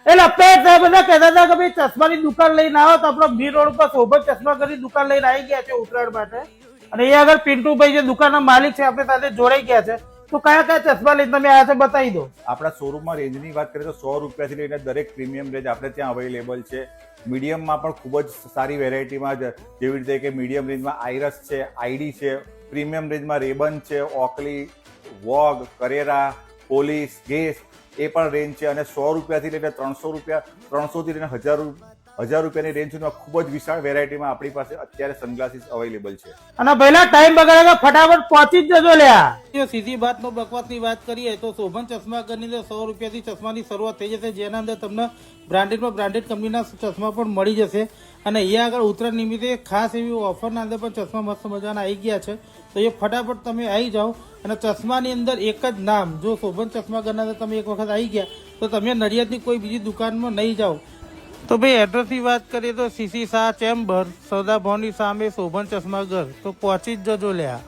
એટલે પેટ સાહેબ બધા કહેતા હતા કે ભાઈ ચશ્માની દુકાન લઈને આવો તો આપણો બી રોડ પર શોભન ચશ્મા કરી દુકાન લઈને આવી ગયા છે ઉત્તરાયણ માટે. અને અહીંયા આગળ પિન્ટુભાઈ જે દુકાનના માલિક છે આપણે સાથે જોડાઈ ગયા છે. તો કયા કયા ચશ્મા લઈને તમે આવ્યા છે બતાવી દો. આપણા શોરૂમમાં રેન્જની વાત કરીએ તો 100 રૂપિયાથી લઈને દરેક પ્રીમિયમ રેન્જ આપણે ત્યાં અવેલેબલ છે. મીડિયમમાં પણ ખૂબ જ સારી વેરાયટીમાં જેવી રીતે કે મીડિયમ રેન્જમાં આઈરસ છે, આઈડી છે, પ્રીમિયમ રેન્જમાં રેબન છે, ઓકલી, વોગ, કરેરા, પોલીસ, ગેસ એ પણ રેન્જ છે. અને 100 રૂપિયાથી લઈને 300 રૂપિયા, 300થી લઈને 1000 રૂપિયાની રેન્જ સુધીમાં ખૂબ જ વિશાળ વેરાયટીમાં આપણી પાસે અત્યારે સનગ્લાસીસ અવેલેબલ છે. અને પહેલા ટાઈમ બગાડે ફટાફટ પહોંચી જ જજો લ્યા. સીધી વાતનો બકવાસની વાત કરીએ તો શોભન ચશ્મા ઘરની અંદર 100 રૂપિયાથી ચશ્માની શરૂઆત થઈ જશે, જેના અંદર તમને બ્રાન્ડેડ કંપનીના ચશ્મા પણ મળી જશે. અને અહીંયા આગળ ઉત્તરાયણ નિમિત્તે ખાસ એવી ઓફરના અંદર પણ ચશ્મા મસ્ત મજાના આવી ગયા છે. તો એ ફટાફટ તમે આવી જાઓ. અને ચશ્માની અંદર એક જ નામ, જો શોભન ચશ્મા ઘરના અંદર તમે એક વખત આવી ગયા તો તમે નડિયાદની કોઈ બીજી દુકાનમાં નહીં જાઓ. તો ભાઈ એડ્રેસની વાત કરીએ તો સીસી શાહ ચેમ્બર, સૌદા ભવનની સામે શોભન ચશ્મા ઘર. તો પહોંચી જ જજો લ્યા.